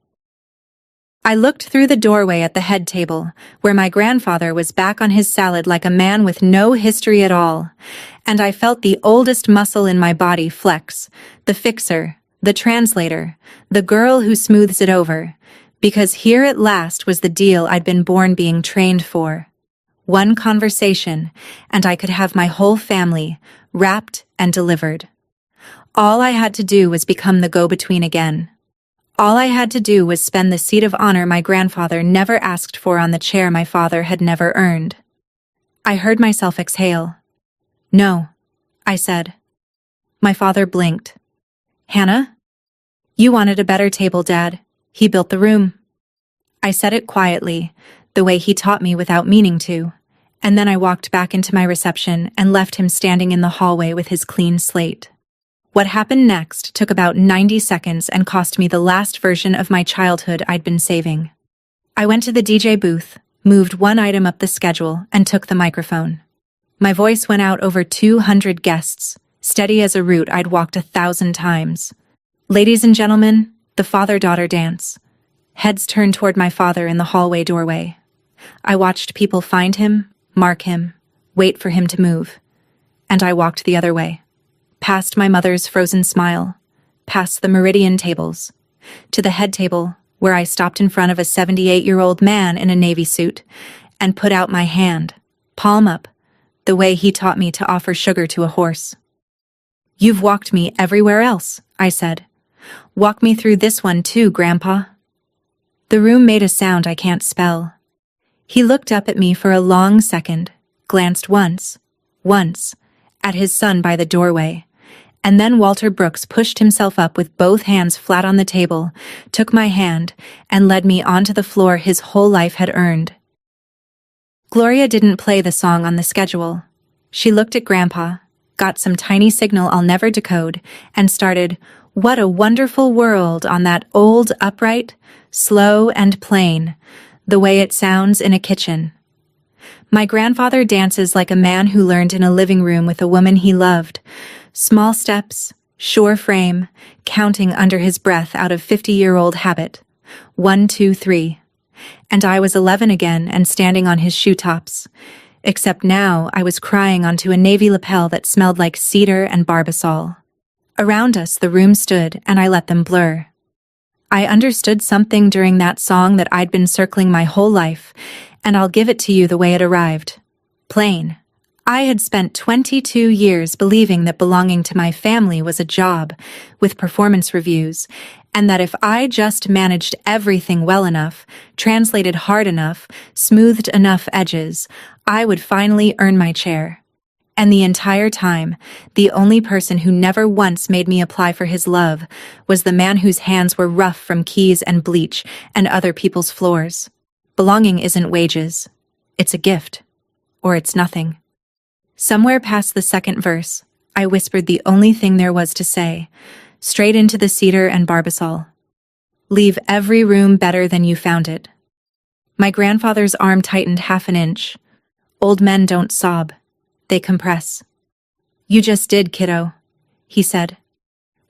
I looked through the doorway at the head table, where my grandfather was back on his salad like a man with no history at all, and I felt the oldest muscle in my body flex, the fixer, the translator, the girl who smooths it over, because here at last was the deal I'd been born being trained for. One conversation, and I could have my whole family, wrapped and delivered. All I had to do was become the go-between again. All I had to do was spend the seat of honor my grandfather never asked for on the chair my father had never earned. I heard myself exhale. "No," I said. My father blinked. "Hannah? You wanted a better table, Dad. He built the room." I said it quietly, the way he taught me without meaning to, and then I walked back into my reception and left him standing in the hallway with his clean slate. What happened next took about 90 seconds and cost me the last version of my childhood I'd been saving. I went to the DJ booth, moved one item up the schedule, and took the microphone. My voice went out over 200 guests, steady as a route I'd walked 1,000 times. "Ladies and gentlemen, the father-daughter dance." Heads turned toward my father in the hallway doorway. I watched people find him, mark him, wait for him to move. And I walked the other way. Past my mother's frozen smile, past the meridian tables, to the head table, where I stopped in front of a 78-year-old man in a navy suit and put out my hand, palm up, the way he taught me to offer sugar to a horse. "You've walked me everywhere else," I said. "Walk me through this one too, Grandpa." The room made a sound I can't spell. He looked up at me for a long second, glanced once, at his son by the doorway, and then Walter Brooks pushed himself up with both hands flat on the table, took my hand, and led me onto the floor his whole life had earned. Gloria didn't play the song on the schedule. She looked at Grandpa, got some tiny signal I'll never decode, and started, "What a Wonderful World" on that old, upright, slow and plain, the way it sounds in a kitchen. My grandfather dances like a man who learned in a living room with a woman he loved. Small steps, sure frame, counting under his breath out of 50-year-old habit. 1, 2, 3. And I was 11 again and standing on his shoe tops. Except now I was crying onto a navy lapel that smelled like cedar and barbasol. Around us the room stood and I let them blur. I understood something during that song that I'd been circling my whole life, and I'll give it to you the way it arrived. Plain. I had spent 22 years believing that belonging to my family was a job, with performance reviews, and that if I just managed everything well enough, translated hard enough, smoothed enough edges, I would finally earn my chair. And the entire time, the only person who never once made me apply for his love was the man whose hands were rough from keys and bleach and other people's floors. Belonging isn't wages. It's a gift. Or it's nothing. Somewhere past the second verse, I whispered the only thing there was to say, straight into the cedar and barbasol. "Leave every room better than you found it." My grandfather's arm tightened half an inch. Old men don't sob. They compress. "You just did, kiddo," he said.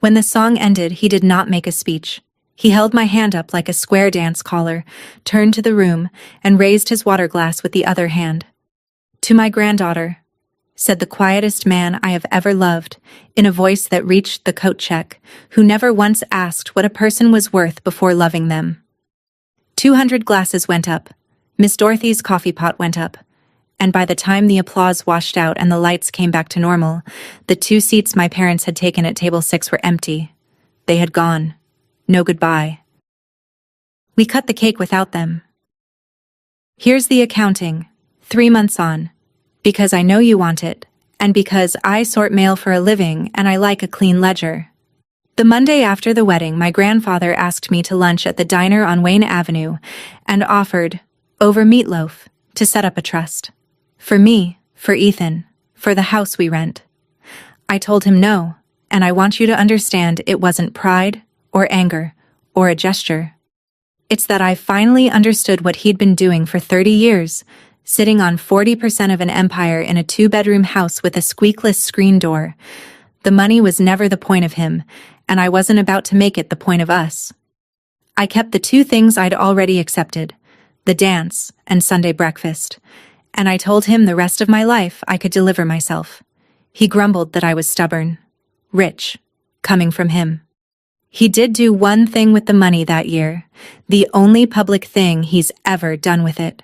When the song ended, he did not make a speech. He held my hand up like a square dance caller, turned to the room, and raised his water glass with the other hand. "To my granddaughter," said the quietest man I have ever loved, in a voice that reached the coat check, who never once asked what a person was worth before loving them. 200 glasses went up. Miss Dorothy's coffee pot went up. And by the time the applause washed out and the lights came back to normal, the 2 seats my parents had taken at table 6 were empty. They had gone. No goodbye. We cut the cake without them. Here's the accounting. 3 months on. Because I know you want it, and because I sort mail for a living and I like a clean ledger. The Monday after the wedding, my grandfather asked me to lunch at the diner on Wayne Avenue and offered, over meatloaf, to set up a trust. For me, for Ethan, for the house we rent. I told him no, and I want you to understand it wasn't pride or anger or a gesture. It's that I finally understood what he'd been doing for 30 years, sitting on 40% of an empire in a 2-bedroom house with a squeakless screen door. The money was never the point of him, and I wasn't about to make it the point of us. I kept the 2 things I'd already accepted, the dance and Sunday breakfast, and I told him the rest of my life I could deliver myself. He grumbled that I was stubborn. Rich, coming from him. He did do one thing with the money that year, the only public thing he's ever done with it.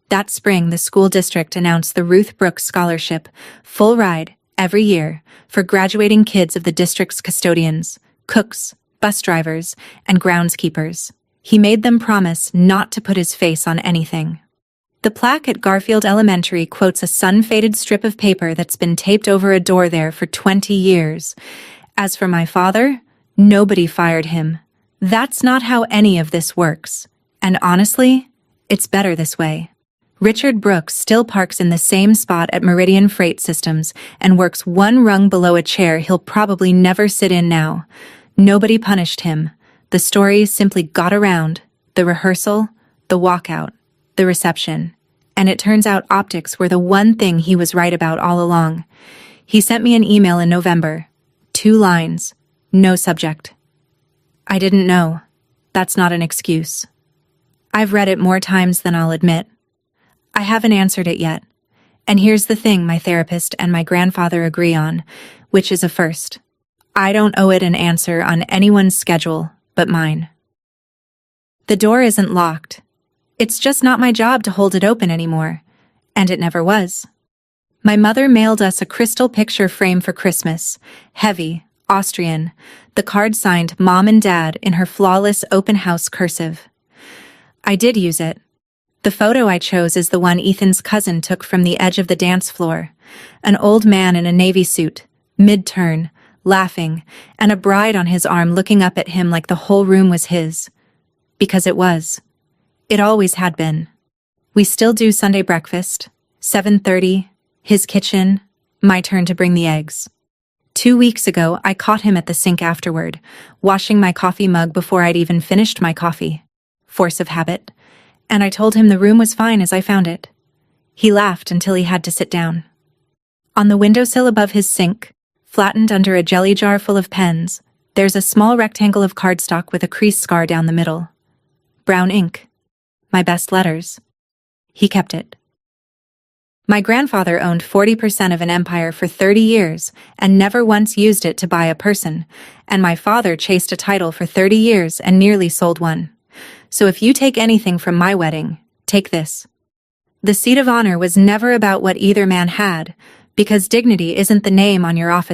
That spring, the school district announced the Ruth Brooks Scholarship, full ride, every year, for graduating kids of the district's custodians, cooks, bus drivers, and groundskeepers. He made them promise not to put his face on anything. The plaque at Garfield Elementary quotes a sun-faded strip of paper that's been taped over a door there for 20 years. As for my father, nobody fired him. That's not how any of this works. And honestly, it's better this way. Richard Brooks still parks in the same spot at Meridian Freight Systems and works 1 rung below a chair he'll probably never sit in now. Nobody punished him. The story simply got around. The rehearsal, the walkout, the reception. And it turns out optics were the one thing he was right about all along. He sent me an email in November. 2 lines. No subject. I didn't know. That's not an excuse. I've read it more times than I'll admit. I haven't answered it yet. And here's the thing my therapist and my grandfather agree on, which is a first. I don't owe it an answer on anyone's schedule but mine. The door isn't locked. It's just not my job to hold it open anymore, and it never was. My mother mailed us a crystal picture frame for Christmas, heavy, Austrian, the card signed Mom and Dad in her flawless open house cursive. I did use it. The photo I chose is the one Ethan's cousin took from the edge of the dance floor, an old man in a navy suit, mid-turn, laughing, and a bride on his arm looking up at him like the whole room was his. Because it was. It always had been. We still do Sunday breakfast, 7:30, his kitchen, my turn to bring the eggs. 2 weeks ago, I caught him at the sink afterward, washing my coffee mug before I'd even finished my coffee. Force of habit. And I told him the room was fine as I found it. He laughed until he had to sit down. On the windowsill above his sink, flattened under a jelly jar full of pens, there's a small rectangle of cardstock with a crease scar down the middle. Brown ink. My best letters. He kept it. My grandfather owned 40% of an empire for 30 years and never once used it to buy a person, and my father chased a title for 30 years and nearly sold one. So if you take anything from my wedding, take this. The seat of honor was never about what either man had, because dignity isn't the name on your office